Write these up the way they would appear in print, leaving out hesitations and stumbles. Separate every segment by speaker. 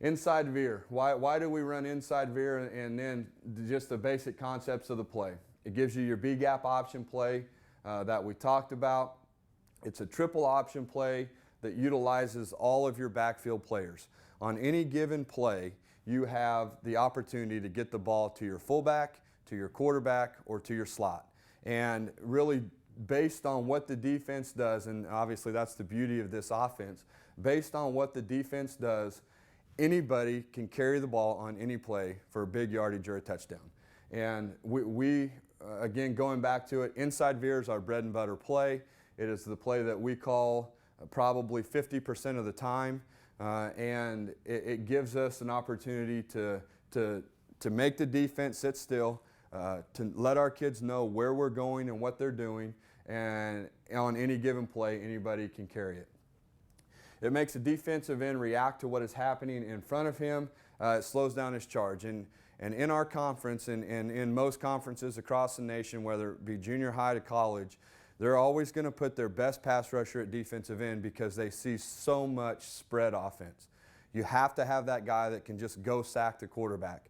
Speaker 1: Inside veer. Why do we run inside veer, and then just the basic concepts of the play? It gives you your B-gap option play that we talked about. It's a triple option play that utilizes all of your backfield players. On any given play, you have the opportunity to get the ball to your fullback, to your quarterback, or to your slot. And really based on what the defense does, and obviously that's the beauty of this offense, based on what the defense does, anybody can carry the ball on any play for a big yardage or a touchdown. And we again, going back to it, inside veer is our bread and butter play. It is the play that we call probably 50% of the time, and it gives us an opportunity to make the defense sit still, to let our kids know where we're going and what they're doing, and on any given play, anybody can carry it. It makes the defensive end react to what is happening in front of him. It slows down his charge. And in our conference, and in most conferences across the nation, whether it be junior high to college, they're always going to put their best pass rusher at defensive end because they see so much spread offense. You have to have that guy that can just go sack the quarterback.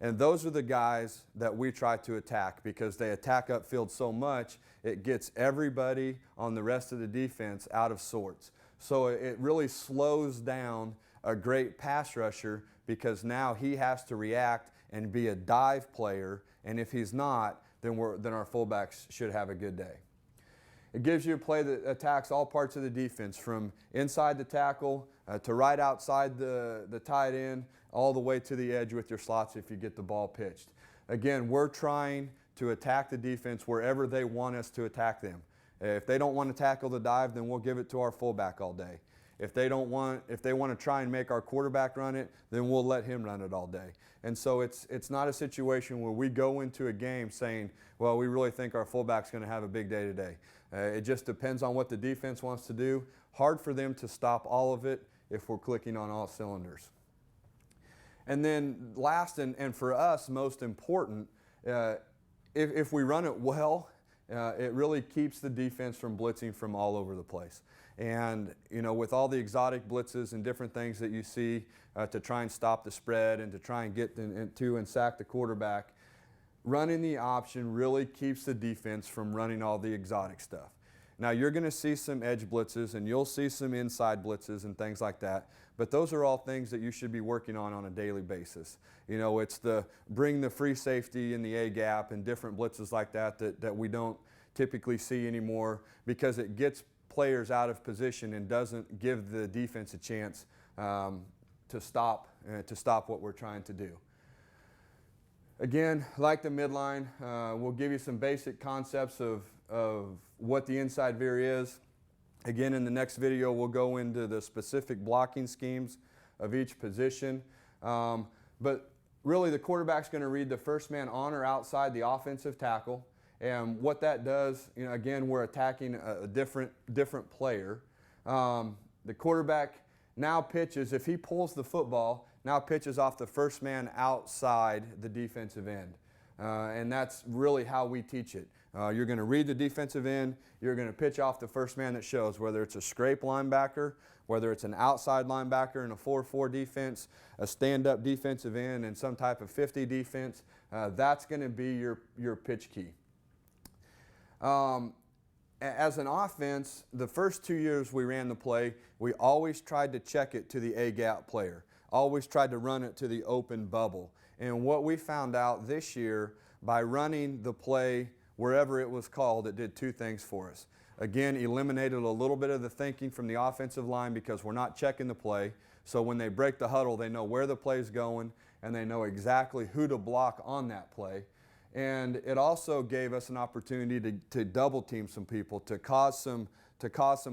Speaker 1: And those are the guys that we try to attack because they attack upfield so much, it gets everybody on the rest of the defense out of sorts. So it really slows down a great pass rusher because now he has to react and be a dive player, and if he's not, then our fullbacks should have a good day. It gives you a play that attacks all parts of the defense, from inside the tackle to right outside the tight end, all the way to the edge with your slots if you get the ball pitched. Again, we're trying to attack the defense wherever they want us to attack them. If they don't want to tackle the dive, then we'll give it to our fullback all day. If they want to try and make our quarterback run it, then we'll let him run it all day. And so it's not a situation where we go into a game saying, well, we really think our fullback's going to have a big day today. It just depends on what the defense wants to do. Hard for them to stop all of it if we're clicking on all cylinders. And then last, and for us most important, if we run it well, it really keeps the defense from blitzing from all over the place. And with all the exotic blitzes and different things that you see to try and stop the spread and to try and get into and sack the quarterback, running the option really keeps the defense from running all the exotic stuff. Now you're going to see some edge blitzes and you'll see some inside blitzes and things like that, but those are all things that you should be working on a daily basis. It's the bring the free safety in the A gap and different blitzes like that we don't typically see anymore because it gets players out of position and doesn't give the defense a chance to stop what we're trying to do. Again, like the midline, we'll give you some basic concepts of what the inside veer is. Again, in the next video, we'll go into the specific blocking schemes of each position. But really, the quarterback's going to read the first man on or outside the offensive tackle. And what that does, again, we're attacking a different player. The quarterback now pitches, if he pulls the football, now pitches off the first man outside the defensive end. And that's really how we teach it. You're going to read the defensive end, you're going to pitch off the first man that shows, whether it's a scrape linebacker, whether it's an outside linebacker in a 4-4 defense, a stand-up defensive end in some type of 50 defense. That's going to be your pitch key. As an offense, the first 2 years we ran the play, we always tried to check it to the A-gap player. Always tried to run it to the open bubble. And what we found out this year, by running the play wherever it was called, it did two things for us. Again, eliminated a little bit of the thinking from the offensive line because we're not checking the play. So when they break the huddle, they know where the play's going and they know exactly who to block on that play. And it also gave us an opportunity to double team some people, to cause some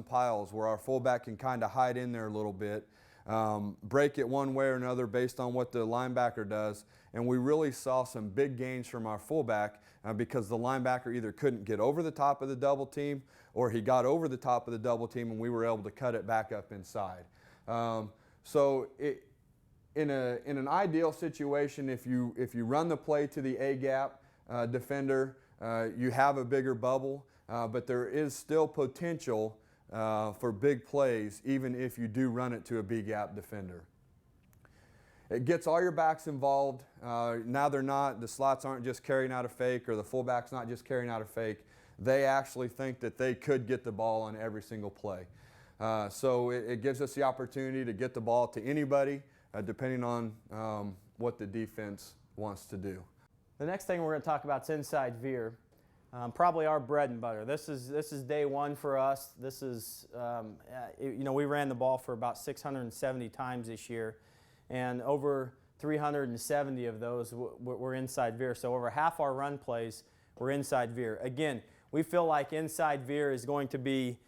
Speaker 1: piles where our fullback can kind of hide in there a little bit, break it one way or another based on what the linebacker does. And we really saw some big gains from our fullback because the linebacker either couldn't get over the top of the double team or he got over the top of the double team and we were able to cut it back up inside. In an ideal situation, if you run the play to the A-gap defender, you have a bigger bubble, but there is still potential for big plays even if you do run it to a B-gap defender. It gets all your backs involved. Now the slots aren't just carrying out a fake, or the fullback's not just carrying out a fake. They actually think that they could get the ball on every single play. So it gives us the opportunity to get the ball to anybody, depending on what the defense wants to do.
Speaker 2: The next thing we're going to talk about is inside veer. Probably our bread and butter. This is day one for us. This is, we ran the ball for about 670 times this year, and over 370 of those were inside veer. So over half our run plays were inside veer. Again, we feel like inside veer is going to be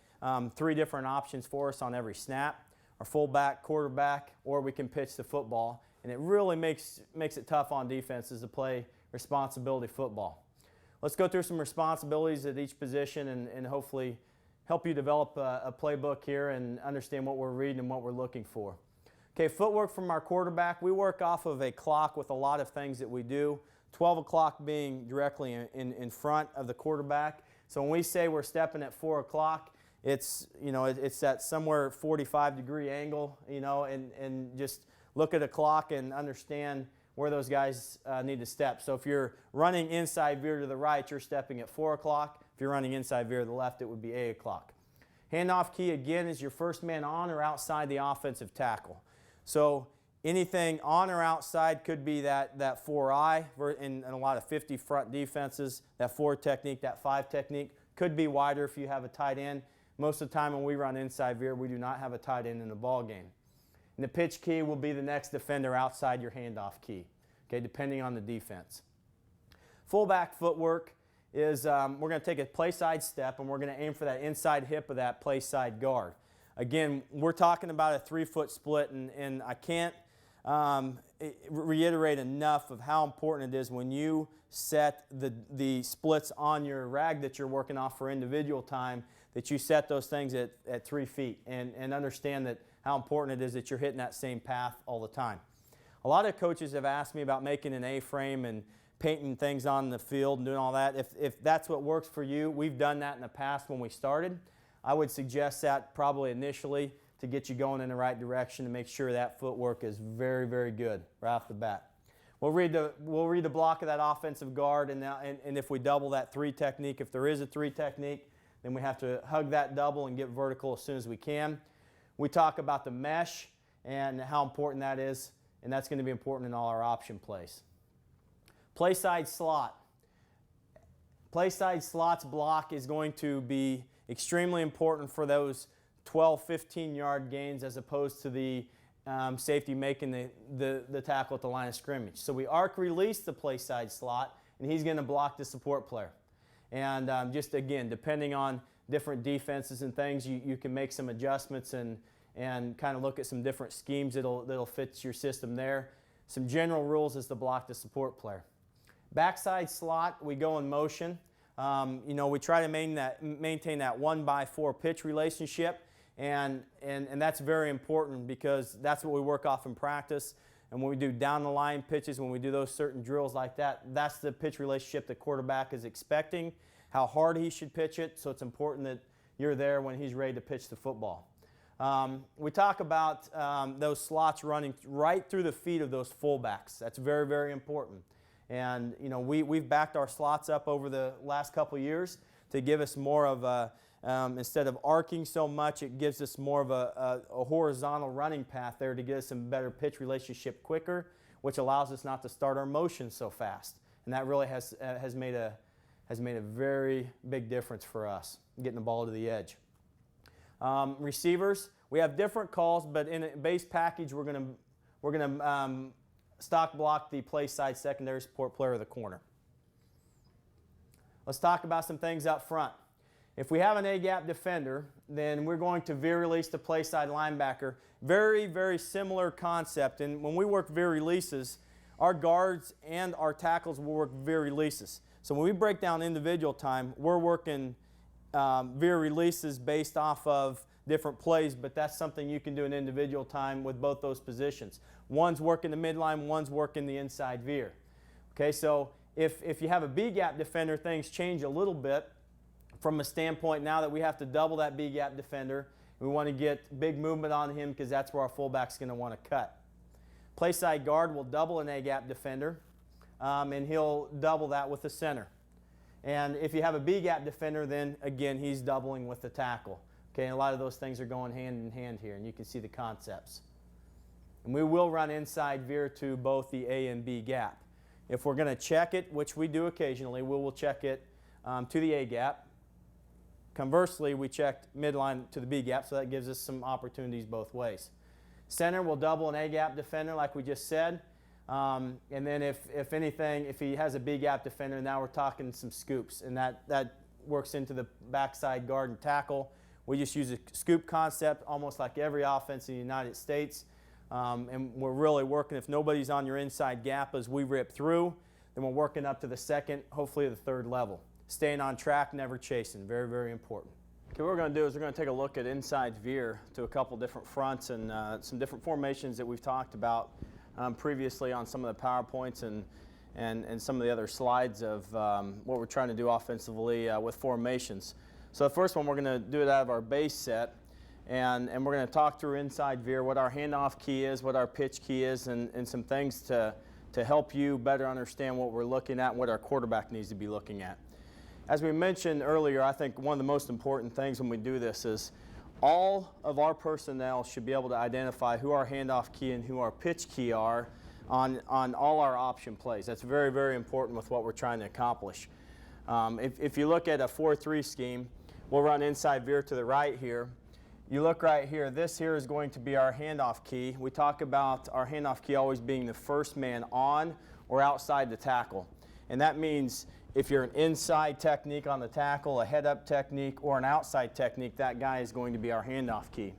Speaker 2: 3 different options for us on every snap: our fullback, quarterback, or we can pitch the football. And it really makes it tough on defenses to play responsibility football. Let's go through some responsibilities at each position and hopefully help you develop a playbook here and understand what we're reading and what we're looking for. Okay, footwork from our quarterback. We work off of a clock with a lot of things that we do, 12 o'clock being directly in front of the quarterback. So when we say we're stepping at 4 o'clock, it's that somewhere 45-degree angle, and just look at a clock and understand where those guys need to step. So if you're running inside veer to the right, you're stepping at 4 o'clock. If you're running inside veer to the left, it would be 8 o'clock. Handoff key, again, is your first man on or outside the offensive tackle. So anything on or outside could be that 4-eye in a lot of 50 front defenses, that 4 technique, that 5 technique. Could be wider if you have a tight end. Most of the time when we run inside veer, we do not have a tight end in the ball game. And the pitch key will be the next defender outside your handoff key, okay, depending on the defense. Fullback footwork is we're going to take a play side step and we're going to aim for that inside hip of that play side guard. Again, we're talking about a 3-foot split, and I can't reiterate enough of how important it is when you set the splits on your rag that you're working off for individual time, that you set those things at 3 feet and understand that how important it is that you're hitting that same path all the time. A lot of coaches have asked me about making an A-frame and painting things on the field and doing all that. If that's what works for you, we've done that in the past when we started. I would suggest that probably initially to get you going in the right direction to make sure that footwork is very, very good right off the bat. We'll read the block of that offensive guard, and if we double that 3 technique, if there is a 3 technique, then we have to hug that double and get vertical as soon as we can. We talk about the mesh and how important that is, and that's going to be important in all our option plays. Play side slot. Play side slot's block is going to be extremely important for those 12, 15-yard gains as opposed to the safety making the tackle at the line of scrimmage. So we arc release the play side slot, and he's going to block the support player. And just again, depending on different defenses and things, you can make some adjustments and kind of look at some different schemes that'll fit your system there. Some general rules is to block the support player. Backside slot, we go in motion. We try to maintain that 1-by-4 pitch relationship, and that's very important because that's what we work off in practice. And when we do down the line pitches, when we do those certain drills like that, that's the pitch relationship the quarterback is expecting, how hard he should pitch it, so it's important that you're there when he's ready to pitch the football. We talk about those slots running right through the feet of those fullbacks. That's very, very important. And we've backed our slots up over the last couple of years to give us more of a, instead of arcing so much, it gives us more of a horizontal running path there to get us some better pitch relationship quicker, which allows us not to start our motion so fast. And that really has made a very big difference for us, getting the ball to the edge. Receivers, we have different calls, but in a base package, we're gonna stock block the play side secondary support player of the corner. Let's talk about some things up front. If we have an A-gap defender, then we're going to veer release the play side linebacker. Very, very similar concept. And when we work veer releases, our guards and our tackles will work veer releases. So when we break down individual time, we're working veer releases based off of different plays, but that's something you can do in individual time with both those positions. One's working the midline, one's working the inside veer. Okay, so if you have a B-gap defender, things change a little bit from a standpoint now that we have to double that B-gap defender. We want to get big movement on him because that's where our fullback's going to want to cut. Play side guard will double an A-gap defender, and he'll double that with the center. And if you have a B-gap defender, then again, he's doubling with the tackle. Okay, and a lot of those things are going hand in hand here, and you can see the concepts. And we will run inside veer to both the A and B gap. If we're going to check it, which we do occasionally, we will check it to the A gap. Conversely, we checked midline to the B gap, so that gives us some opportunities both ways. Center will double an A gap defender like we just said. And then if anything, if he has a B gap defender, now we're talking some scoops, and that works into the backside guard and tackle. We just use a scoop concept almost like every offense in the United States. And we're really working, if nobody's on your inside gap as we rip through, then we're working up to the second, hopefully the third level. Staying on track, never chasing. Very, very important. Okay, what we're going to do is we're going to take a look at inside veer to a couple different fronts and some different formations that we've talked about previously on some of the PowerPoints and some of the other slides of what we're trying to do offensively with formations. So the first one, we're going to do it out of our base set, and we're going to talk through inside veer, what our handoff key is, what our pitch key is, and some things to help you better understand what we're looking at and what our quarterback needs to be looking at. As we mentioned earlier, I think one of the most important things when we do this is all of our personnel should be able to identify who our handoff key and who our pitch key are on all our option plays. That's very, very important with what we're trying to accomplish. If you look at a 4-3 scheme, we'll run inside veer to the right here. You look right here, this here is going to be our handoff key. We talk about our handoff key always being the first man on or outside the tackle. And that means if you're an inside technique on the tackle, a head-up technique, or an outside technique, that guy is going to be our handoff key.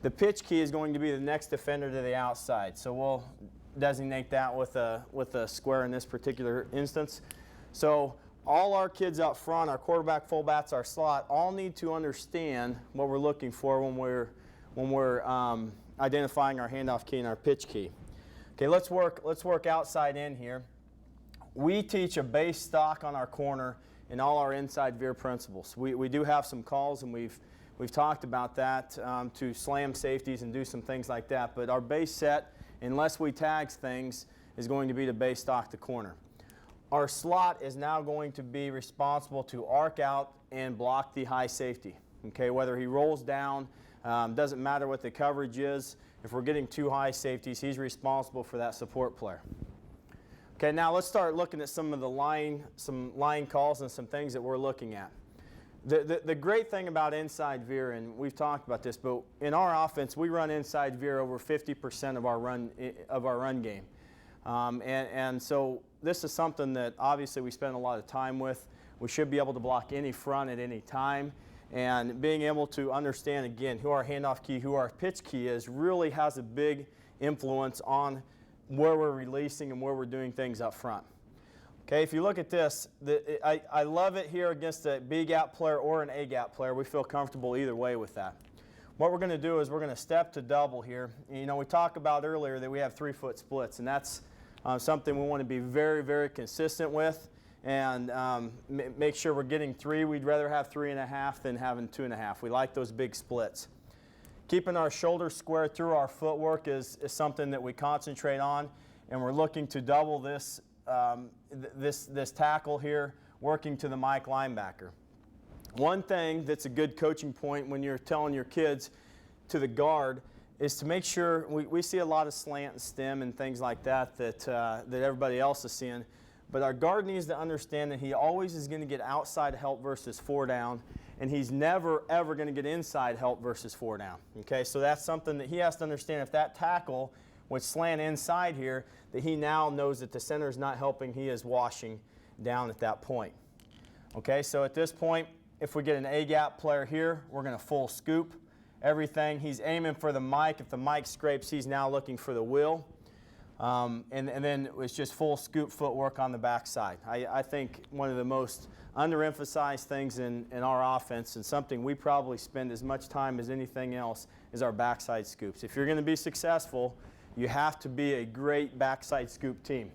Speaker 2: The pitch key is going to be the next defender to the outside. So we'll designate that with a square in this particular instance. So all our kids up front, our quarterback, fullbacks, our slot, all need to understand what we're looking for when we're identifying our handoff key and our pitch key. Okay, let's work outside in here. We teach a base stock on our corner in all our inside veer principles. We do have some calls, and we've talked about that to slam safeties and do some things like that. But our base set, unless we tag things, is going to be to base stock the corner. Our slot is now going to be responsible to arc out and block the high safety. Okay, whether he rolls down, doesn't matter what the coverage is. If we're getting two high safeties, he's responsible for that support player. Okay, now let's start looking at some line calls and some things that we're looking at. The great thing about inside veer, and we've talked about this, but in our offense, we run inside veer over 50% of our run game. And so this is something that obviously we spend a lot of time with. We should be able to block any front at any time. And being able to understand, again, who our handoff key, who our pitch key is, really has a big influence on where we're releasing and where we're doing things up front. Okay, if you look at this, I love it here against a B-gap player or an A-gap player. We feel comfortable either way with that. What we're going to do is we're going to step to double here. You know, we talked about earlier that we have 3-foot splits, and that's something we want to be very, very consistent with and make sure we're getting 3. We'd rather have 3.5 than having 2.5. We like those big splits. Keeping our shoulders square through our footwork is something that we concentrate on, and we're looking to double this tackle here, working to the Mike linebacker. One thing that's a good coaching point when you're telling your kids to the guard is to make sure, we see a lot of slant and stem and things like that everybody else is seeing, but our guard needs to understand that he always is going to get outside help versus 4 down, and he's never, ever going to get inside help versus 4 down. Okay, so that's something that he has to understand. If that tackle would slant inside here, that he now knows that the center is not helping, he is washing down at that point. Okay, so at this point, if we get an A-gap player here, we're going to full scoop everything. He's aiming for the mic. If the mic scrapes, he's now looking for the wheel. And then it's just full scoop footwork on the backside. I think one of the most underemphasized things in our offense, and something we probably spend as much time as anything else, is our backside scoops. If you're going to be successful, you have to be a great backside scoop team.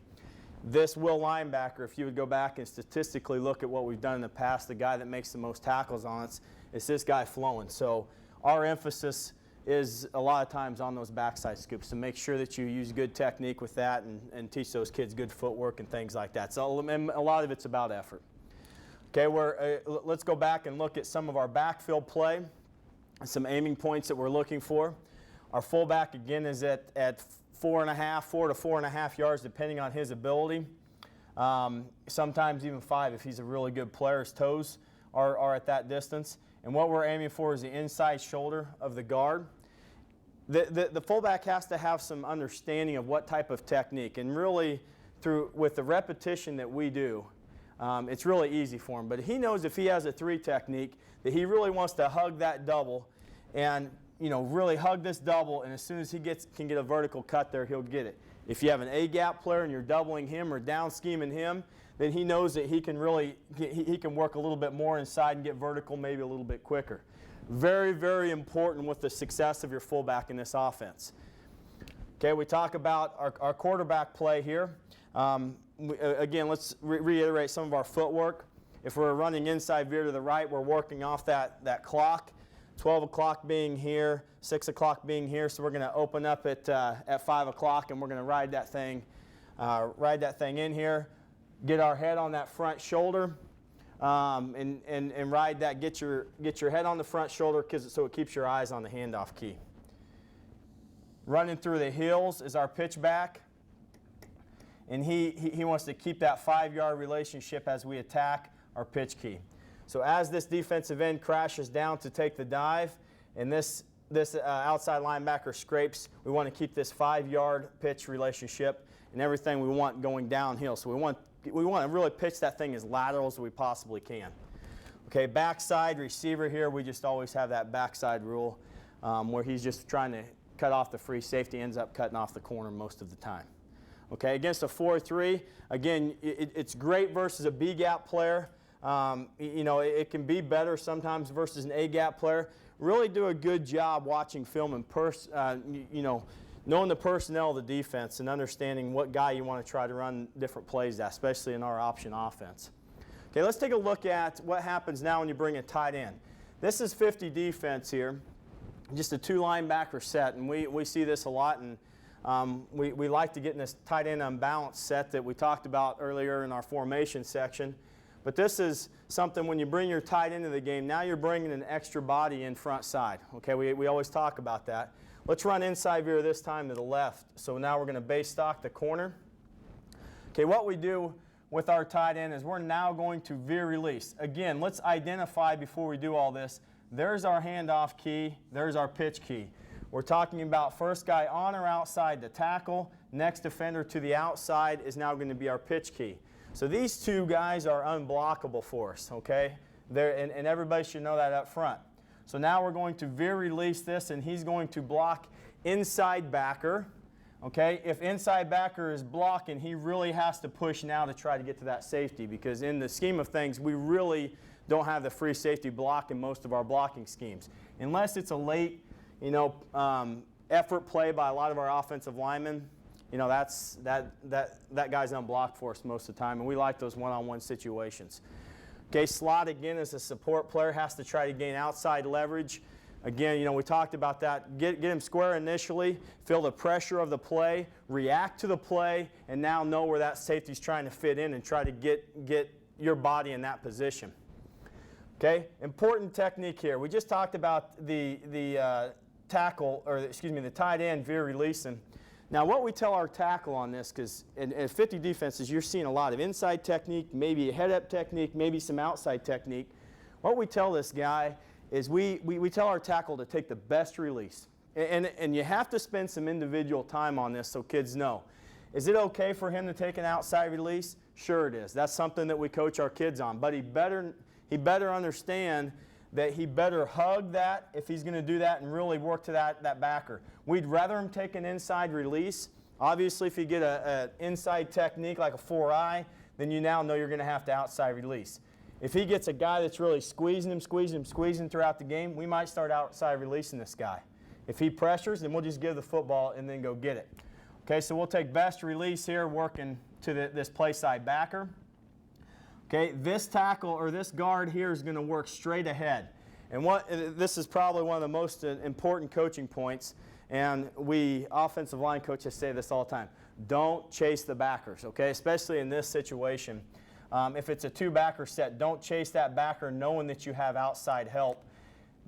Speaker 2: This will linebacker, if you would go back and statistically look at what we've done in the past, the guy that makes the most tackles on us, it's this guy flowing. So our emphasis is a lot of times on those backside scoops. So make sure that you use good technique with that and teach those kids good footwork and things like that. So a lot of it's about effort. Okay, let's go back and look at some of our backfield play, some aiming points that we're looking for. Our fullback, again, is at 4 to 4.5 yards, depending on his ability. Sometimes even 5 if he's a really good player. His toes are at that distance. And what we're aiming for is the inside shoulder of the guard. The fullback has to have some understanding of what type of technique. And really, with the repetition that we do, it's really easy for him. But he knows if he has a 3 technique, that he really wants to hug that double and really hug this double, and as soon as he can get a vertical cut there, he'll get it. If you have an A-gap player and you're doubling him or down scheming him, then he knows that he can work a little bit more inside and get vertical maybe a little bit quicker. Very, very important with the success of your fullback in this offense. Okay, we talk about our quarterback play here. Again, let's reiterate some of our footwork. If we're running inside veer to the right, we're working off that clock. 12 o'clock being here, 6 o'clock being here, so we're going to open up at 5 o'clock and we're going to ride that thing in here, get our head on that front shoulder, and ride that. Get your head on the front shoulder so it keeps your eyes on the handoff key. Running through the heels is our pitch back, and he wants to keep that 5-yard relationship as we attack our pitch key. So as this defensive end crashes down to take the dive, and this outside linebacker scrapes, we want to keep this 5-yard pitch relationship and everything we want going downhill. So we want to really pitch that thing as lateral as we possibly can. Okay, backside receiver here, we just always have that backside rule where he's just trying to cut off the free safety, ends up cutting off the corner most of the time. Okay, against a 4-3, again, it's great versus a B-gap player. It can be better sometimes versus an A-gap player. Really do a good job watching film and knowing the personnel of the defense and understanding what guy you want to try to run different plays at, especially in our option offense. Okay, let's take a look at what happens now when you bring a tight end. This is 50 defense here, just a 2 linebacker set, and we see this a lot, and we like to get in this tight end unbalanced set that we talked about earlier in our formation section. But this is something when you bring your tight end into the game, now you're bringing an extra body in front side. Okay, we always talk about that. Let's run inside veer this time to the left. So now we're going to base stock the corner. Okay, what we do with our tight end is we're now going to veer release. Again, let's identify before we do all this. There's our handoff key. There's our pitch key. We're talking about first guy on or outside the tackle. Next defender to the outside is now going to be our pitch key. So these 2 guys are unblockable for us, okay? And everybody should know that up front. So now we're going to veer release this, and he's going to block inside backer, okay? If inside backer is blocking, he really has to push now to try to get to that safety, because in the scheme of things, we really don't have the free safety block in most of our blocking schemes. Unless it's a late, effort play by a lot of our offensive linemen, that guy's unblocked for us most of the time, and we like those one-on-one situations. Okay, slot again as a support player has to try to gain outside leverage. Again, we talked about that. Get him square initially, feel the pressure of the play, react to the play, and now know where that safety's trying to fit in and try to get your body in that position. Okay, important technique here. We just talked about the tight end veer releasing. Now, what we tell our tackle on this, because in 50 defenses, you're seeing a lot of inside technique, maybe a head-up technique, maybe some outside technique. What we tell this guy is we tell our tackle to take the best release. And you have to spend some individual time on this so kids know. Is it okay for him to take an outside release? Sure it is. That's something that we coach our kids on. But he better understand that he better hug that if he's going to do that and really work to that backer. We'd rather him take an inside release. Obviously, if you get an inside technique like a 4-eye, then you now know you're going to have to outside release. If he gets a guy that's really squeezing him throughout the game, we might start outside releasing this guy. If he pressures, then we'll just give the football and then go get it. Okay, so we'll take best release here, working to this play side backer. Okay, this tackle or this guard here is going to work straight ahead. And this is probably one of the most important coaching points, and we offensive line coaches say this all the time. Don't chase the backers, okay? Especially in this situation. If it's a two-backer set, don't chase that backer knowing that you have outside help.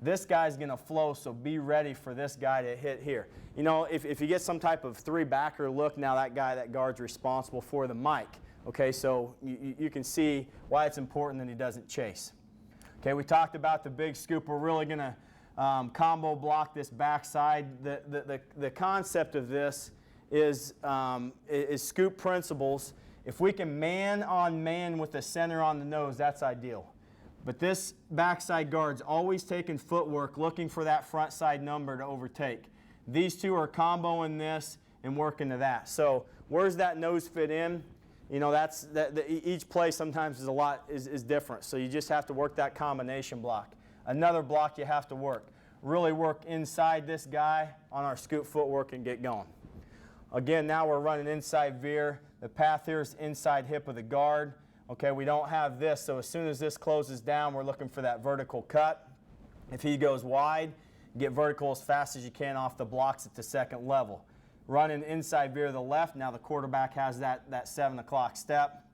Speaker 2: This guy's going to flow, so be ready for this guy to hit here. You know, if you get some type of three-backer look, now that guard's responsible for the mic. Okay, so you can see why it's important that he doesn't chase. Okay, we talked about the big scoop. We're really going to combo block this backside. The concept of this is scoop principles. If we can man-on-man with the center on the nose, that's ideal. But this backside guard's always taking footwork, looking for that front side number to overtake. These two are comboing this and working to that. So where's that nose fit in? You know, each play sometimes is different. So you just have to work that combination block. Another block you have to work. Really work inside this guy on our scoop footwork and get going. Again, now we're running inside veer. The path here is inside hip of the guard. Okay, we don't have this, so as soon as this closes down, we're looking for that vertical cut. If he goes wide, get vertical as fast as you can off the blocks at the second level. Running inside veer to the left, now the quarterback has that 7 o'clock step.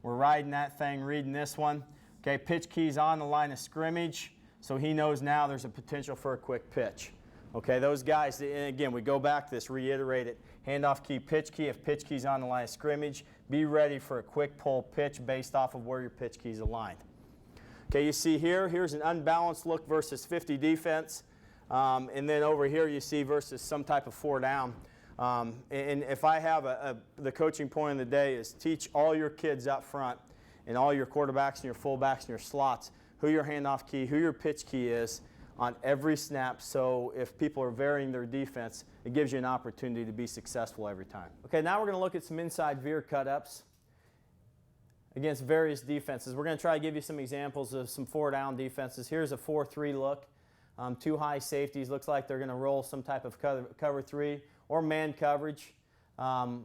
Speaker 2: We're riding that thing, reading this one. Okay, pitch key's on the line of scrimmage, so he knows now there's a potential for a quick pitch. Okay, those guys, and again, we go back to this, reiterate it. Handoff key, pitch key. If pitch key's on the line of scrimmage, be ready for a quick pull pitch based off of where your pitch key's aligned. Okay, you see here's an unbalanced look versus 50 defense. And then over here you see versus some type of 4 down. And if I have the coaching point of the day is teach all your kids up front and all your quarterbacks and your fullbacks and your slots who your handoff key, who your pitch key is on every snap, so if people are varying their defense, it gives you an opportunity to be successful every time. Okay, now we're going to look at some inside veer cut-ups against various defenses. We're going to try to give you some examples of some 4-down defenses. Here's a 4-3 look. 2 high safeties. Looks like they're going to roll some type of cover 3 or man coverage.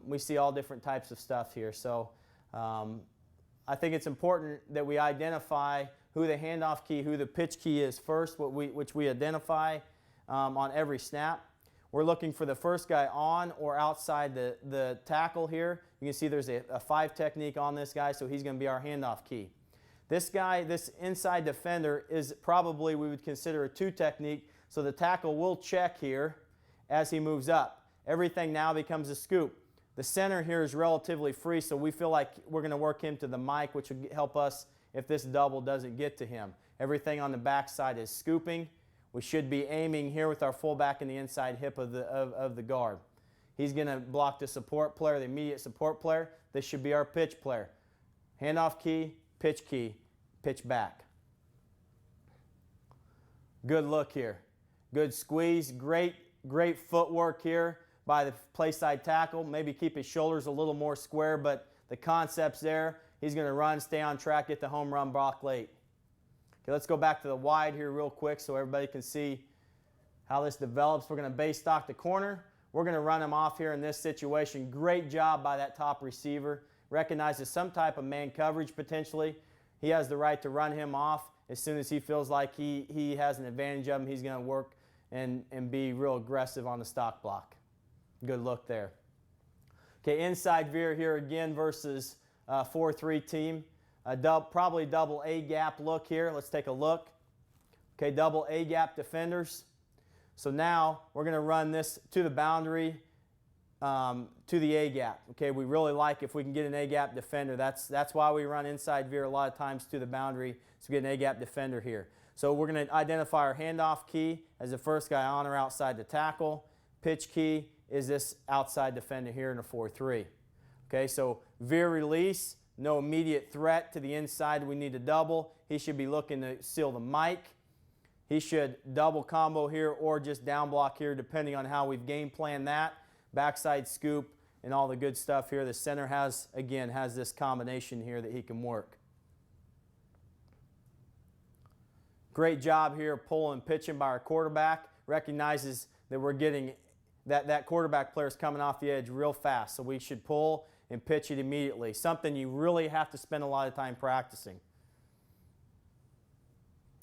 Speaker 2: We see all different types of stuff here. So I think it's important that we identify who the handoff key, who the pitch key is first, which we identify on every snap. We're looking for the first guy on or outside the tackle here. You can see there's a 5 technique on this guy, so he's going to be our handoff key. This guy, this inside defender, is probably we would consider a 2 technique, so the tackle will check here as he moves up. Everything now becomes a scoop. The center here is relatively free, so we feel like we're going to work him to the mic, which will help us if this double doesn't get to him. Everything on the backside is scooping. We should be aiming here with our fullback in the inside hip of the guard. He's going to block the support player, the immediate support player. This should be our pitch player. Handoff key, pitch back. Good look here. Good squeeze. Great footwork here by the play side tackle. Maybe keep his shoulders a little more square, but the concept's there. He's going to run, stay on track, get the home run block late. Okay, let's go back to the wide here real quick so everybody can see how this develops. We're going to base stock the corner. We're going to run him off here in this situation. Great job by that top receiver. Recognizes some type of man coverage potentially. He has the right to run him off as soon as he feels like he has an advantage of him. He's going to work and be real aggressive on the stock block. Good look there. Okay, inside veer here again versus 4-3 team. Probably double A gap look here. Let's take a look. Okay, double A gap defenders. So now we're going to run this to the boundary, to the A gap. Okay, we really like if we can get an A gap defender. That's why we run inside veer a lot of times to the boundary, so we get an A gap defender here. So we're going to identify our handoff key as the first guy on or outside the tackle. Pitch key is this outside defender here in a 4-3. Okay, so veer release, no immediate threat to the inside. We need to double. He should be looking to seal the mic. He should double combo here or just down block here, depending on how we've game planned that. Backside scoop and all the good stuff here. The center has this combination here that he can work. Great job here pulling and pitching by our quarterback. Recognizes that we're getting that quarterback player is coming off the edge real fast, so we should pull and pitch it immediately. Something you really have to spend a lot of time practicing.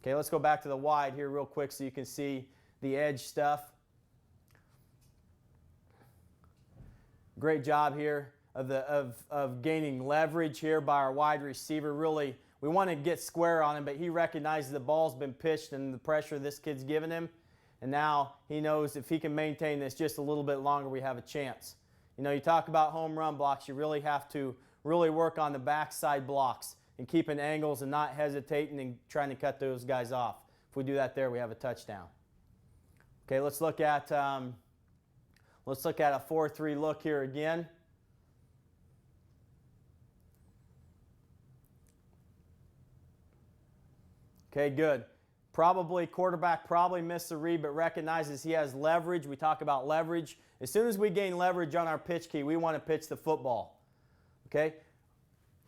Speaker 2: Okay, let's go back to the wide here real quick so you can see the edge stuff. Great job here of gaining leverage here by our wide receiver. Really, we want to get square on him, but he recognizes the ball's been pitched and the pressure this kid's given him. And now he knows if he can maintain this just a little bit longer, we have a chance. You know, you talk about home run blocks, you really have to really work on the backside blocks and keeping angles and not hesitating and trying to cut those guys off. If we do that there, we have a touchdown. Okay, let's look at a 4-3 look here again. Okay, good. Quarterback probably missed the read, but recognizes he has leverage. We talk about leverage. As soon as we gain leverage on our pitch key, we want to pitch the football. Okay?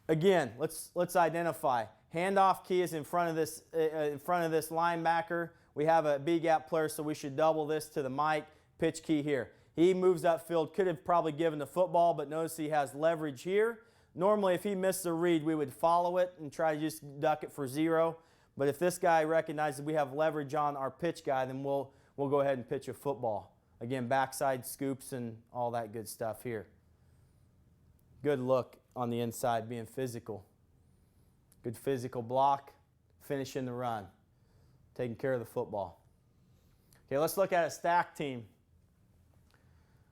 Speaker 2: Again, let's identify. Handoff key is in front of this linebacker. We have a B-gap player, so we should double this to the Mike. Pitch key here. He moves upfield, could have probably given the football, but notice he has leverage here. Normally, if he missed the read, we would follow it and try to just duck it for 0. But if this guy recognizes we have leverage on our pitch guy, then we'll go ahead and pitch a football. Again, backside scoops and all that good stuff here. Good look on the inside, being physical. Good physical block, finishing the run, taking care of the football. Okay, let's look at a stack team.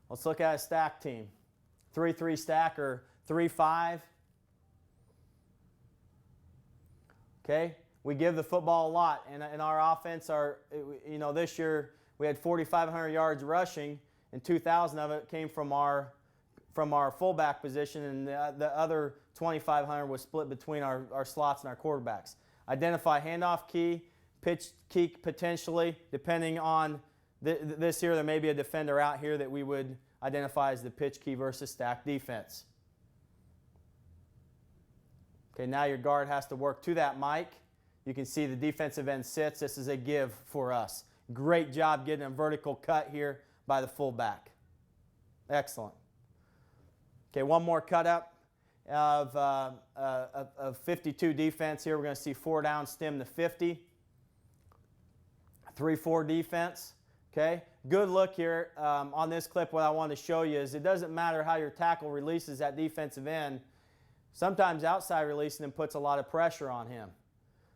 Speaker 2: 3-3 stack or 3-5. Okay, we give the football a lot, and in our offense, this year we had 4,500 yards rushing, and 2,000 of it came from our fullback position, and the other 2,500 was split between our slots and our quarterbacks. Identify handoff key, pitch key potentially, depending on this here. There may be a defender out here that we would identify as the pitch key versus stack defense. Okay, now your guard has to work to that Mike. You can see the defensive end sits. This is a give for us. Great job getting a vertical cut here by the fullback. Excellent. Okay, one more cut up of 52 defense here. We're going to see 4 down stem to 50. 3-4 defense. Okay, good look here on this clip. What I want to show you is it doesn't matter how your tackle releases that defensive end. Sometimes outside releasing him puts a lot of pressure on him.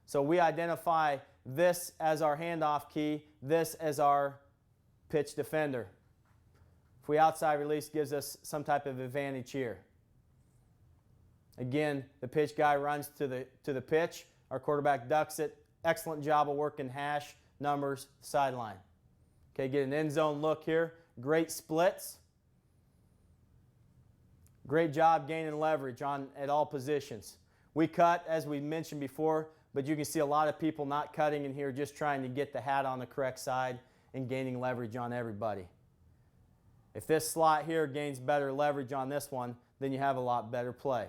Speaker 2: So we identify this as our handoff key, this as our pitch defender. If we outside release, gives us some type of advantage here. Again, the pitch guy runs to the pitch. Our quarterback ducks it. Excellent job of working hash, numbers, sideline. Okay, get an end zone look here. Great splits. Great job gaining leverage at all positions. We cut, as we mentioned before, but you can see a lot of people not cutting in here, just trying to get the hat on the correct side and gaining leverage on everybody. If this slot here gains better leverage on this one, then you have a lot better play.